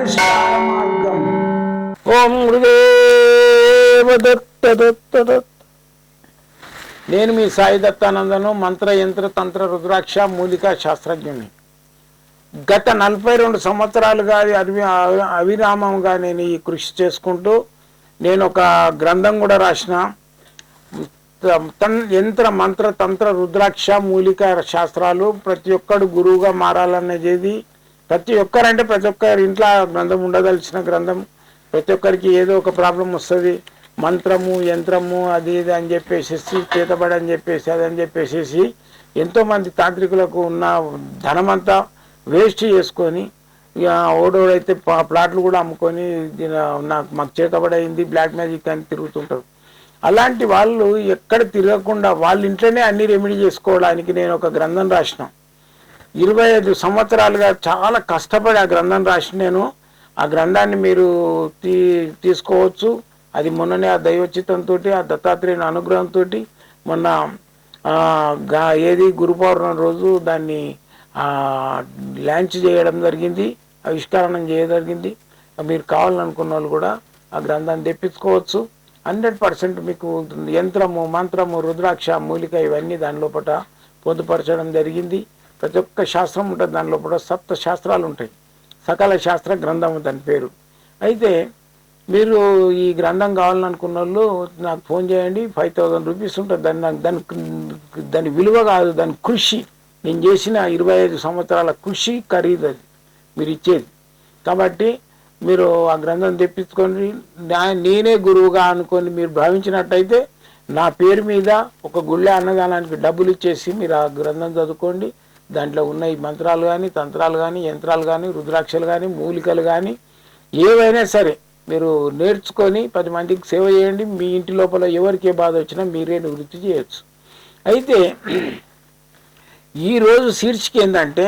పరిష్కార మార్గం. ఓం గురుదేవ దత్త దత్త దత్త. నేను మీ సాయి దత్తానందను, మంత్ర యంత్ర తంత్ర రుద్రాక్ష మూలికా శాస్త్రజ్ఞుని. గత 42 సంవత్సరాలుగా అవిరామంగా నేను ఈ కృషి చేసుకుంటూ నేను ఒక గ్రంథం కూడా రాసిన. యంత్ర మంత్ర తంత్ర రుద్రాక్ష మూలికా శాస్త్రాలు. ప్రతి ఒక్కడు గురువుగా మారాలనేది ప్రతి ఒక్కరంటే ప్రతి ఒక్కరి ఇంట్లో గ్రంథం ఉండదలిచిన గ్రంథం. ప్రతి ఒక్కరికి ఏదో ఒక ప్రాబ్లం వస్తుంది. మంత్రము యంత్రము అది ఇది అని చెప్పేసి చేతబడి అని చెప్పేసి అదని చెప్పేసి ఎంతోమంది తాంత్రికులకు ఉన్న ధనమంతా వేస్ట్ చేసుకొని ఇక ఓడోడైతే ప్లాట్లు కూడా అమ్ముకొని మాకు చేతబడి అయింది బ్లాక్ మ్యాజిక్ అని తిరుగుతుంటారు. అలాంటి వాళ్ళు ఎక్కడ తిరగకుండా వాళ్ళ ఇంట్లోనే అన్ని రెమెడీ చేసుకోవడానికి నేను ఒక గ్రంథం రాసిన. 25 సంవత్సరాలుగా చాలా కష్టపడి ఆ గ్రంథం రాసిన నేను. ఆ గ్రంథాన్ని మీరు తీసుకోవచ్చు. అది మొన్ననే ఆ దైవచిత్తంతో ఆ దత్తాత్రేయుని అనుగ్రహంతో మొన్న ఏది గురు పౌర్ణమి రోజు దాన్ని లాంచ్ చేయడం జరిగింది, ఆవిష్కరణం చేయడం జరిగింది. మీరు కావాలనుకున్న వాళ్ళు కూడా ఆ గ్రంథాన్ని తెప్పించుకోవచ్చు. 100% మీకు యంత్రము మంత్రము రుద్రాక్ష మూలిక ఇవన్నీ దాని లోపల పొందుపరచడం జరిగింది. ప్రతి ఒక్క శాస్త్రం ఉంటుంది దాని లోపల. 7 శాస్త్రాలు ఉంటాయి. సకల శాస్త్ర గ్రంథము దాని పేరు. అయితే మీరు ఈ గ్రంథం కావాలనుకున్న వాళ్ళు నాకు ఫోన్ చేయండి. 5000 రూపీస్ ఉంటుంది. దాని విలువ కాదు, దాని కృషి. నేను చేసిన 25 సంవత్సరాల కృషి ఖరీదు అది మీరు ఇచ్చేది. కాబట్టి మీరు ఆ గ్రంథం తెప్పించుకొని నేనే గురువుగా అనుకొని మీరు భావించినట్టయితే నా పేరు మీద ఒక గుళ్ళె అన్నదానానికి డబ్బులు ఇచ్చేసి మీరు ఆ గ్రంథం చదువుకోండి. దాంట్లో ఉన్న ఈ మంత్రాలు కానీ తంత్రాలు కానీ యంత్రాలు కానీ రుద్రాక్షలు కానీ మూలికలు కానీ ఏవైనా సరే మీరు నేర్చుకొని 10 మందికి సేవ చేయండి. మీ ఇంటి లోపల ఎవరికి ఏ బాధ వచ్చినా మీరే నివృత్తి చేయొచ్చు. అయితే ఈరోజు శీర్షిక ఏంటంటే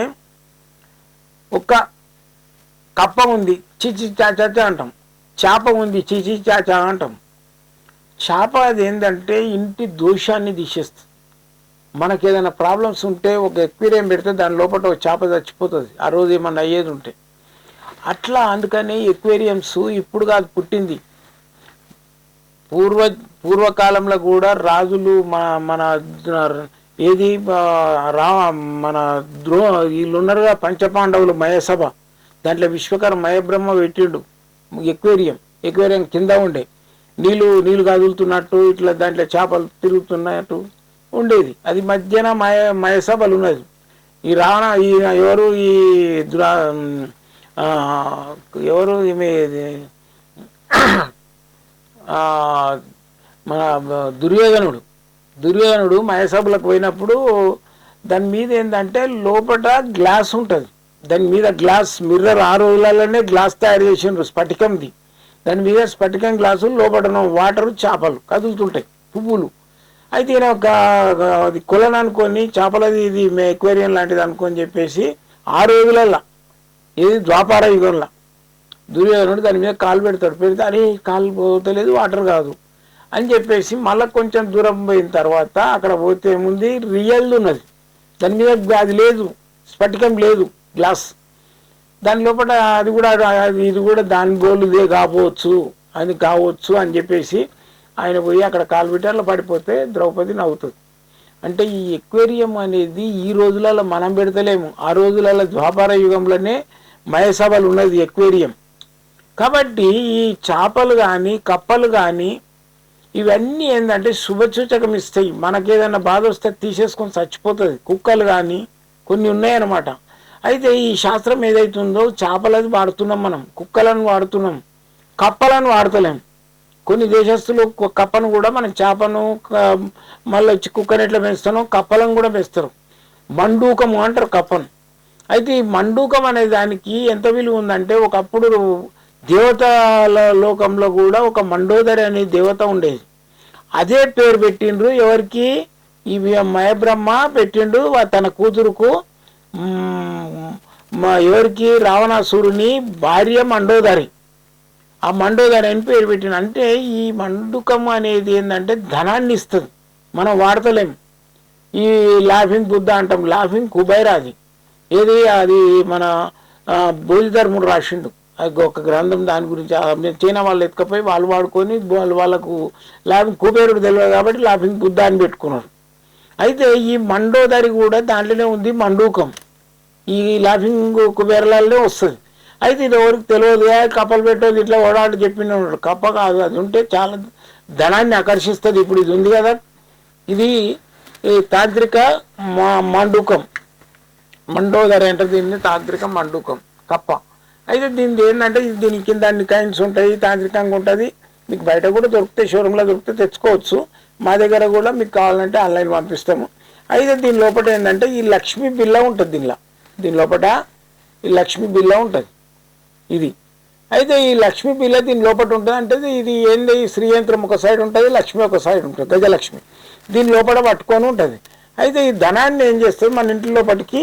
ఒక కప్ప ఉంది చిచి చాచా అంటాం, చేప ఉంది చిచి చాచా అంటాం. చేప అది ఏంటంటే ఇంటి దోషాన్ని తీసేస్తుంది. మనకి ఏదైనా ప్రాబ్లమ్స్ ఉంటే ఒక ఎక్వేరియం పెడితే దాని లోపల ఒక చేప చచ్చిపోతుంది ఆ రోజు ఏమన్నా అయ్యేది ఉంటే. అట్లా అందుకని ఎక్వేరియంస్ ఇప్పుడు కాదు పుట్టింది. పూర్వకాలంలో కూడా రాజులు మన ఏది మన వీళ్ళు ఉన్నారుగా పంచపాండవులు మయసభ, దాంట్లో విశ్వకర్మ మయబ్రహ్మ పెట్టిండు ఎక్వేరియం కింద ఉండే నీళ్ళు కదులుతున్నట్టు ఇట్లా దాంట్లో చేపలు తిరుగుతున్నట్టు ఉండేది. అది మధ్యన మయసభలు ఉన్నది. ఈ ఎవరు ఎవరు ఈమె మన దుర్యోధనుడు మయసభలకు పోయినప్పుడు దాని మీద ఏంటంటే లోపల గ్లాస్ ఉంటుంది. దాని మీద గ్లాస్ మిర్రర్ ఆ రోజులలోనే గ్లాస్ తయారు చేసిండ్రు స్ఫటికంది. దాని మీద స్ఫటికం గ్లాసు లోపల వాటరు చేపలు కదులుతుంటాయి పువ్వులు. అయితే ఈయన అది కొలను అనుకొని చేపలది ఇది ఎక్వేరియం లాంటిది అనుకొని చెప్పేసి ఆ రోజులల్లో ఇది ద్వాపార యుగంలో దుర్యోధనుడు దాని మీద కాలు పెడితే అని కాలు పోతలేదు వాటర్ కాదు అని చెప్పేసి మళ్ళీ కొంచెం దూరం పోయిన తర్వాత అక్కడ పోతే ఏముంది రియల్ ఉన్నది. దాని మీద అది లేదు, స్ఫటికం లేదు గ్లాస్. దాని లోపల ఇది కూడా దాని బోలుదే కావచ్చు అని చెప్పేసి ఆయన పోయి అక్కడ కాలు పెట్టి పడిపోతే ద్రౌపది నవ్వుతుంది. అంటే ఈ ఎక్వేరియం అనేది ఈ రోజులలో మనం పెడతలేము. ఆ రోజులలో ద్వాపార యుగంలోనే మయసభలు ఉన్నది ఎక్వేరియం. కాబట్టి ఈ చేపలు కానీ కప్పలు కానీ ఇవన్నీ ఏంటంటే శుభసూచకం ఇస్తాయి. మనకేదైనా బాధ వస్తే తీసేసుకొని చచ్చిపోతుంది. కుక్కలు కానీ కొన్ని ఉన్నాయన్నమాట. అయితే ఈ శాస్త్రం ఏదైతుందో చేపలది వాడుతున్నాం, మనం కుక్కలను వాడుతున్నాం, కప్పలను వాడతలేం. కొన్ని దేశస్తులు కప్పను కూడా మనం చేపను మళ్ళీ వచ్చి కుక్కని ఎట్లా పెంచుతానో కప్పలను కూడా పెంచుతారు. మండూకము అంటారు కప్పను. అయితే ఈ మండూకం అనే దానికి ఎంత విలువ ఉందంటే ఒకప్పుడు దేవతల లోకంలో కూడా ఒక మండోదరి అనే దేవత ఉండేది. అదే పేరు పెట్టిండ్రు ఎవరికి, ఈ మయబ్రహ్మ పెట్టిండు తన కూతురుకు. ఎవరికి, రావణాసురుని భార్య మండోదరి. ఆ మండోదరి అని పేరు పెట్టిండు. అంటే ఈ మండుకం అనేది ఏంటంటే ధనాన్ని ఇస్తుంది, మనం వాడతలేం. ఈ లాఫింగ్ బుద్ధ అంటాం, లాఫింగ్ కుబైరా అది ఏది, అది మన బోధిధర్ముడు రాసిండు. ఒక గ్రంథం దాని గురించి చైనా వాళ్ళు ఎత్తుకపోయి వాళ్ళు వాడుకొని వాళ్ళకు లాఫింగ్ కుబేరుడు తెలియదు కాబట్టి లాఫింగ్ బుద్ధ అని పెట్టుకున్నారు. అయితే ఈ మండోదరి కూడా దాంట్లోనే ఉంది మండూకం, ఈ లాఫింగ్ కుబేరలలో వస్తుంది. అయితే ఇది ఎవరికి తెలియదు, కప్పలు పెట్టేది ఇట్లా ఓడాడు చెప్పిన ఉన్నాడు. కప్ప కాదు, అది ఉంటే చాలా ధనాన్ని ఆకర్షిస్తుంది. ఇప్పుడు ఇది ఉంది కదా, ఇది తాంత్రిక మండూకం, మండోదరి అంటే దీన్ని తాంత్రిక మండూకం కప్ప. అయితే దీనికి ఏంటంటే దీని కింద అన్ని కైండ్స్ ఉంటాయి, తాంత్రికంగా ఉంటుంది. మీకు బయట కూడా దొరుకుతాయి, షోరూంలో దొరికితే తెచ్చుకోవచ్చు. మా దగ్గర కూడా మీకు కావాలంటే ఆన్లైన్ పంపిస్తాము. అయితే దీని లోపల ఏంటంటే ఈ లక్ష్మీ బిల్ల ఉంటుంది, దీని లోపల ఈ లక్ష్మీ బిల్ల ఉంటుంది ఇది. అయితే ఈ లక్ష్మీ బిల్ల దీని లోపల ఉంటుంది అంటే ఇది ఏంది, శ్రీయంత్రం ఒక సైడ్ ఉంటుంది, లక్ష్మి ఒక సైడ్ ఉంటుంది, గజలక్ష్మి దీని లోపల పట్టుకొని ఉంటుంది. అయితే ఈ ధనాన్ని ఏం చేస్తుంది, మన ఇంటి లోపలికి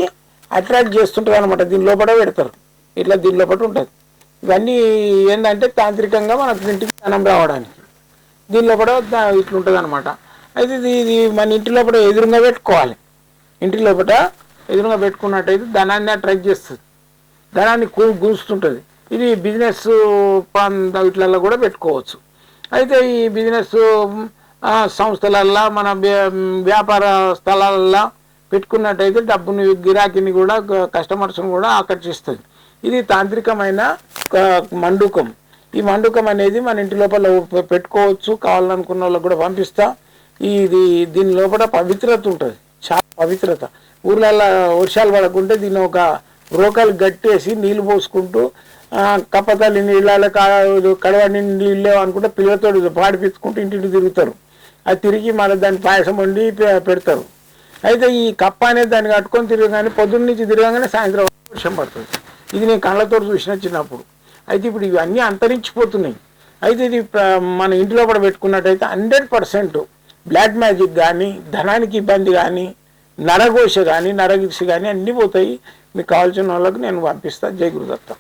అట్రాక్ట్ చేస్తుంటుంది అనమాట. దీని లోపల పెడతారు, ఇట్లా దీని లోపల ఉంటుంది. ఇవన్నీ ఏంటంటే తాంత్రికంగా మనకు ఇంటికి ధనం రావడానికి దీని లోపల ఇట్లుంటుంది అనమాట. అయితే ఇది మన ఇంటి లోపల ఎదురుగా పెట్టుకోవాలి. ఇంటి లోపల ఎదురుగా పెట్టుకున్నట్టయితే ధనాన్ని అట్రాక్ట్ చేస్తుంది, ధనాన్ని గుంజుతుంటుంది. ఇది బిజినెస్ ఇట్లలో కూడా పెట్టుకోవచ్చు. అయితే ఈ బిజినెస్ సంస్థలల్లో మన వ్యాపార స్థలాలల్లో పెట్టుకున్నట్టయితే డబ్బుని గిరాకీని కూడా కస్టమర్స్ని కూడా ఆకర్షిస్తుంది. ఇది తాంత్రికమైన మండూకం. ఈ మండూకం అనేది మన ఇంటి లోపల పెట్టుకోవచ్చు, కావాలనుకున్న వాళ్ళకి కూడా పంపిస్తా. దీని లోపల పవిత్రత ఉంటుంది, చాలా పవిత్రత. ఊర్లలో వర్షాలు పడకుంటే దీన్ని ఒక రోకలు గట్టేసి నీళ్ళు పోసుకుంటూ కప్పతల్లి నీళ్ళ కడవ నీళ్ళు అనుకుంటే పిల్లలతో పాడిపించుకుంటూ ఇంటింటి తిరుగుతారు. అది తిరిగి మళ్ళీ దాన్ని పాయసం వండి పెడతారు. అయితే ఈ కప్ప అనేది దాన్ని కట్టుకొని తిరగగానే పొద్దున్న నుంచి తిరగగానే సాయంత్రం వర్షం పడుతుంది. ఇది నేను కళ్ళతో చూసిన చిన్నప్పుడు. అయితే ఇప్పుడు ఇవన్నీ అంతరించిపోతున్నాయి. అయితే ఇది మన ఇంటి లోపల పెట్టుకున్నట్టయితే 100% బ్లాక్ మ్యాజిక్ కానీ, ధనానికి ఇబ్బంది కానీ, నరఘోష కానీ, నరగిషి కానీ అన్నీ పోతాయి. మీకు కావాల్సిన వాళ్ళకి నేను పంపిస్తాను. జై గురుదత్త.